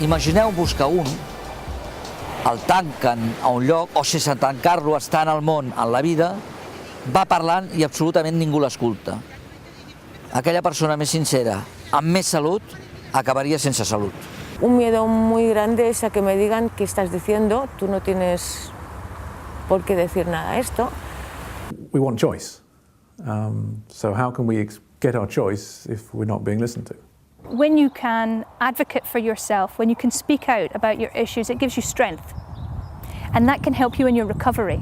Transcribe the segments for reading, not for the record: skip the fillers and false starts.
Imagineu-vos que un el tanquen a un lloc, o sense tancar-lo està en el món, en la vida, va parlant i absolutament ningú l'escolta. Aquella persona més sincera, amb més salut, acabaria sense salut. Un miedo muy grande es a que me digan qué estás diciendo, tú no tienes por qué decir nada de esto. We want choice. So how can we get our choice if we're not being listened to? When you can advocate for yourself, when you can speak out about your issues, it gives you strength. And that can help you in your recovery.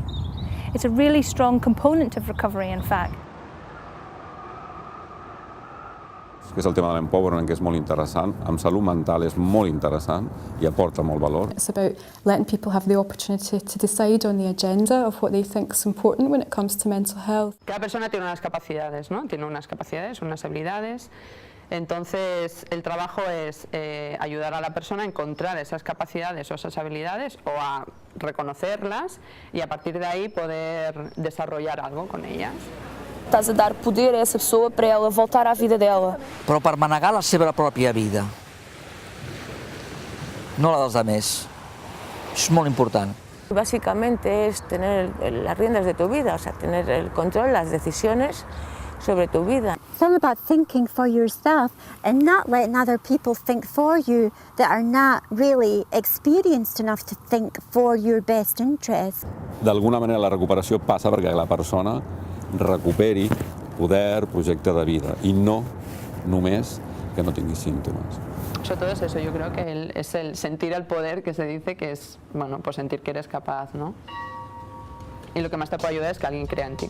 It's a really strong component of recovery, in fact. Que és el tema de l'empowerment, que és molt interessant. Amb salut mental és molt interessant i aporta molt valor. It's about letting people have the opportunity to decide on the agenda of what they think is important when it comes to mental health. Cada persona tiene unas capacidades, ¿no? Tiene unas capacidades, unas habilidades. Entonces, el trabajo es ayudar a la persona a encontrar esas capacidades o esas habilidades o a reconocerlas y a partir de ahí poder desarrollar algo con ellas. Estás a dar poder a essa pessoa para ela voltar à vida dela. Però per manegar la seva pròpia vida, no la dels altres. Això és molt important. Básicamente es tener las riendas de tu vida, o sea, tener el control, las decisiones sobre tu vida. It's all about thinking for yourself and not letting other people think for you that are not really experienced enough to think for your best interest. D'alguna manera la recuperació passa perquè la persona recuperi poder, projecte de vida i no només que no tingui símptomes. Sobre todo es eso, yo creo que es el sentir el poder que se dice que es, bueno, pues sentir que eres capaz, ¿no? Y lo que más te puede ayudar es que alguien crea en ti.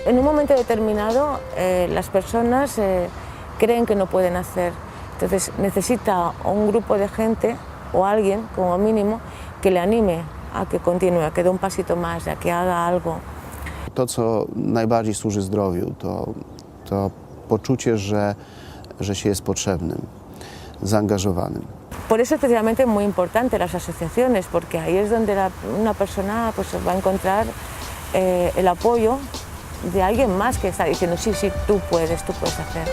En un momento determinado, las personas creen que no pueden hacer. Entonces necesita un grupo de gente o alguien, como mínimo, que le anime a que continúe, a que dé un pasito más, a que haga algo. To, co najbardziej służy zdrowiu, to poczucie, że się jest potrzebnym, zaangażowanym. Por eso especialmente es muy importante las asociaciones, porque ahí es donde una persona pues, va a encontrar el apoyo de alguien más que está diciendo sí, sí, tú puedes hacer.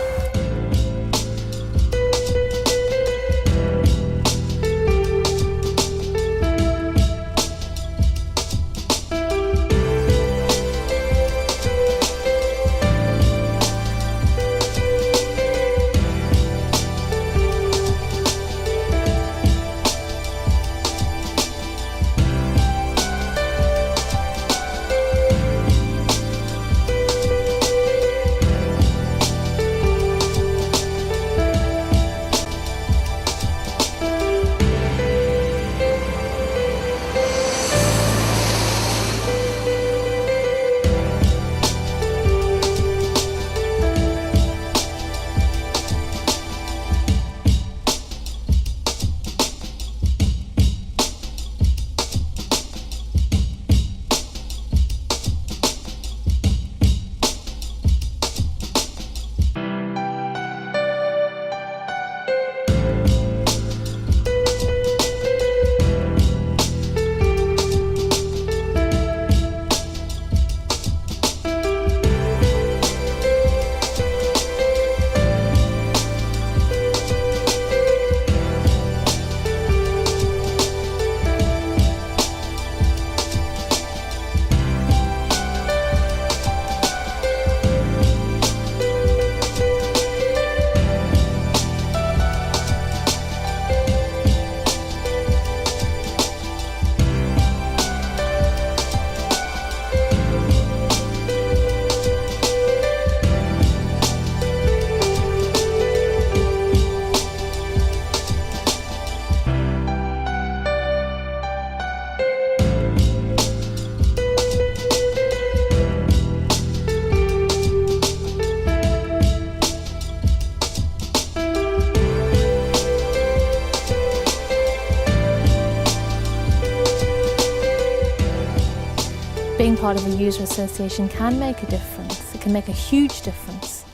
Being part of a user association can make a difference. It can make a huge difference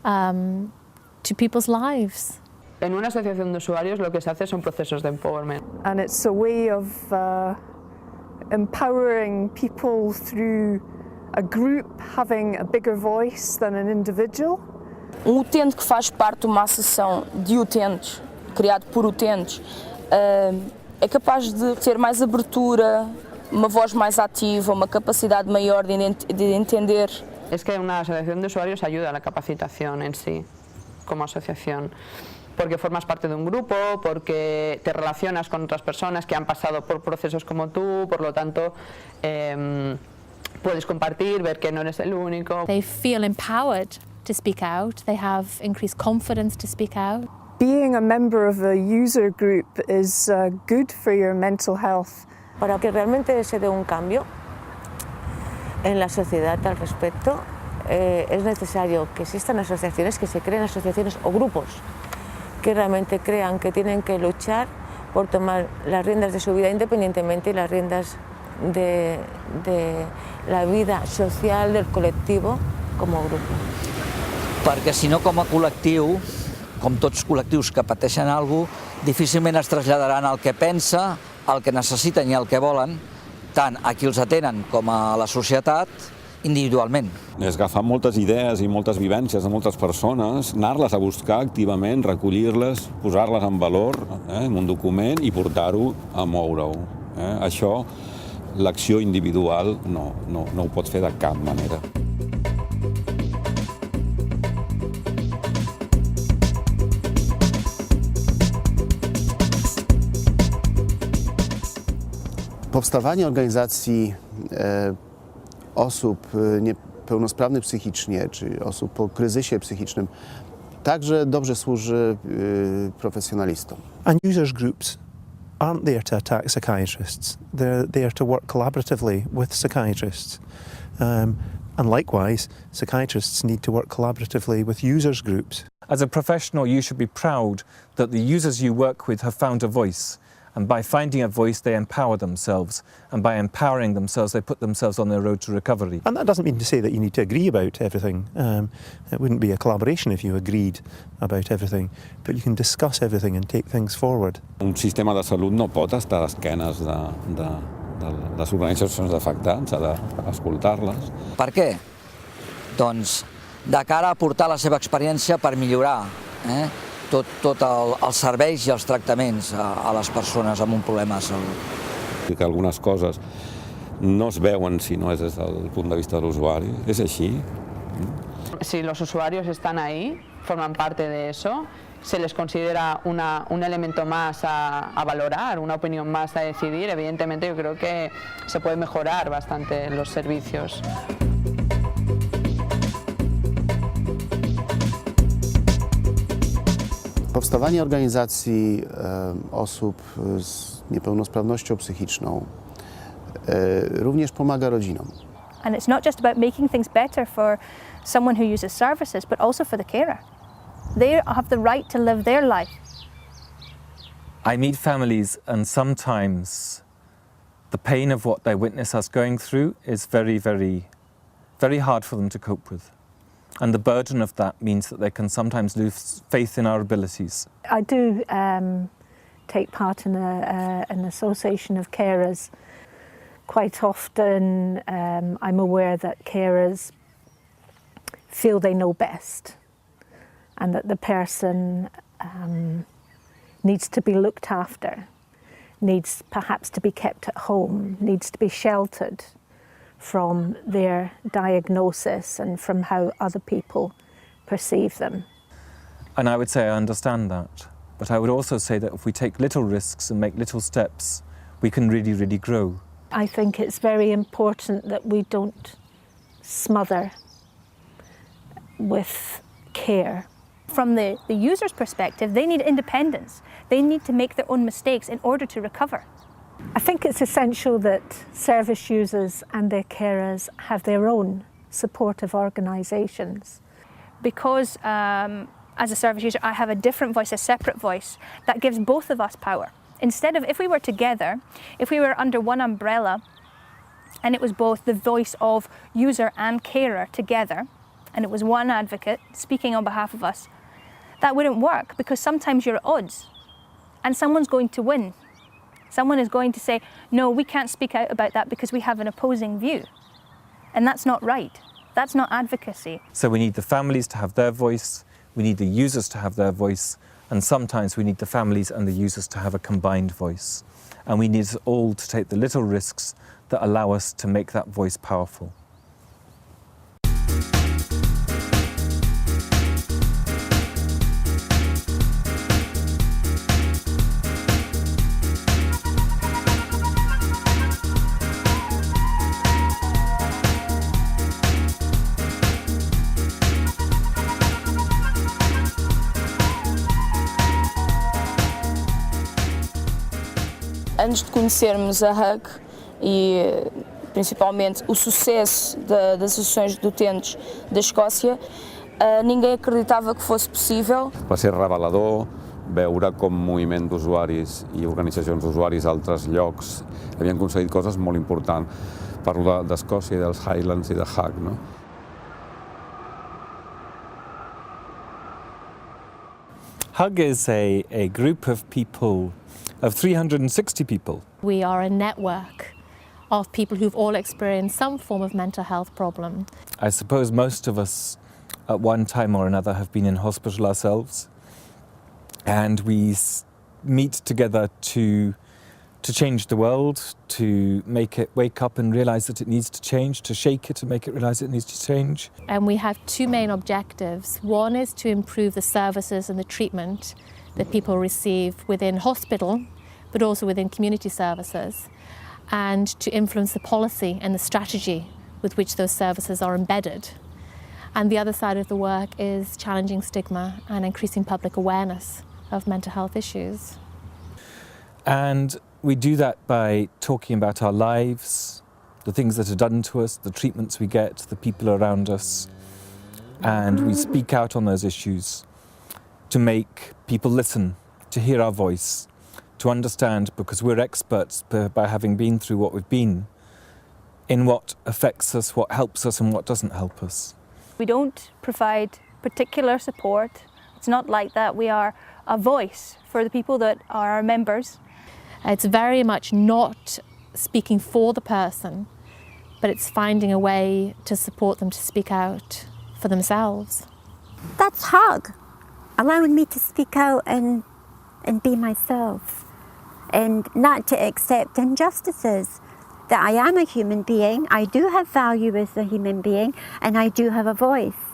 to people's lives. En una asociación de usuarios lo que se hace son procesos de empowerment. And it's a way of empowering people through a group having a bigger voice than an individual. Utente que faz parte de uma associação de utentes, criado por utentes, é capaz de ter mais abertura, uma voz mais ativa, uma capacidade maior de entender. Es que una asociación de usuarios ayuda a la capacitación en sí, como asociación. Porque formas parte de un grupo, porque te relacionas con otras personas que han pasado por procesos como tú, por lo tanto puedes compartir, ver que no eres el único. They feel empowered to speak out, they have increased confidence to speak out. Being a member of a user group is good for your mental health. Para que realmente se dé un cambio en la sociedad al respecto, es necesario que existan asociaciones, que se creen asociaciones o grupos que realmente crean que tienen que luchar por tomar las riendas de su vida independientemente y las riendas de la vida social del col·lectiu com a grup. Perquè si no, com a col·lectiu, com tots col·lectius que pateixen alguna cosa, difícilment es traslladaran el que pensa, el que necessiten i el que volen, tant a qui els atenen com a la societat, individualment. És agafar moltes idees i moltes vivències de moltes persones, anar-les a buscar activament, recollir-les, posar-les en valor en un document i portar-ho a moure-ho. Això, l'acció individual no ho pots fer de cap manera. Powstawanie organizacji osób niepełnosprawnych psychicznie, czy osób po kryzysie psychicznym, także dobrze służy profesjonalistom. And users groups aren't there to attack psychiatrists. They're there to work collaboratively with psychiatrists. And likewise, psychiatrists need to work collaboratively with users groups. As a professional, you should be proud that the users you work with have found a voice. And by finding a voice, they empower themselves. And by empowering themselves, they put themselves on their road to recovery. And that doesn't mean to say that you need to agree about everything. It wouldn't be a collaboration if you agreed about everything. But you can discuss everything and take things forward. Un sistema de salut no pot estar a esquenes de les organitzacions d'afectats, ha d'escoltar-les. Per què? Doncs de cara a aportar la seva experiència per millorar tot els serveis i els tractaments a les persones amb un problema de salut. Que algunes coses no es veuen si no és des del punt de vista de l'usuari. És així. Si los usuarios están ahí, forman parte de eso, se les considera un elemento más a valorar, una opinión más a decidir, evidentemente yo creo que se puede mejorar bastante los servicios. Powstawanie organizacji osób z niepełnosprawnością psychiczną również pomaga rodzinom. And it's not just about making things better for someone who uses services, but also for the carer. They have the right to live their life. I meet families, and sometimes the pain of what they witness us going through is very, very, very hard for them to cope with. And the burden of that means that they can sometimes lose faith in our abilities. I do take part in an association of carers. Quite often I'm aware that carers feel they know best and that the person needs to be looked after, needs perhaps to be kept at home, needs to be sheltered from their diagnosis and from how other people perceive them. And I would say I understand that, but I would also say that if we take little risks and make little steps, we can really, really grow. I think it's very important that we don't smother with care. From the user's perspective, they need independence. They need to make their own mistakes in order to recover. I think it's essential that service users and their carers have their own supportive organisations. Because as a service user, I have a different voice, a separate voice, that gives both of us power. Instead of, if we were together, if we were under one umbrella, and it was both the voice of user and carer together, and it was one advocate speaking on behalf of us, that wouldn't work, because sometimes you're at odds and someone's going to win. Someone is going to say, no, we can't speak out about that because we have an opposing view. And that's not right. That's not advocacy. So we need the families to have their voice, we need the users to have their voice, and sometimes we need the families and the users to have a combined voice. And we need us all to take the little risks that allow us to make that voice powerful. Antes de conhecermos a HUG e principalmente o sucesso das associações de utentes da Escócia, ninguém acreditava que fosse possível. Va ser revelador veure com moviment d'usuaris i organitzacions d'usuaris d'altres llocs havien aconseguit coses molt importants. Parlo d'Escòcia i dels Highlands i de HUG, no? HUG is a group of people, of 360 people. We are a network of people who've all experienced some form of mental health problem. I suppose most of us at one time or another have been in hospital ourselves, and we meet together to change the world, to make it wake up and realise that it needs to change, to shake it and make it realise it needs to change. And we have two main objectives. One is to improve the services and the treatment that people receive within hospital, but also within community services, and to influence the policy and the strategy with which those services are embedded. And the other side of the work is challenging stigma and increasing public awareness of mental health issues. And we do that by talking about our lives, the things that are done to us, the treatments we get, the people around us, and we speak out on those issues to make people listen, to hear our voice, to understand, because we're experts by having been through what we've been, in what affects us, what helps us and what doesn't help us. We don't provide particular support. It's not like that. We are a voice for the people that are our members. It's very much not speaking for the person, but it's finding a way to support them to speak out for themselves. That's HUG, allowing me to speak out and be myself, and not to accept injustices. That I am a human being, I do have value as a human being, and I do have a voice.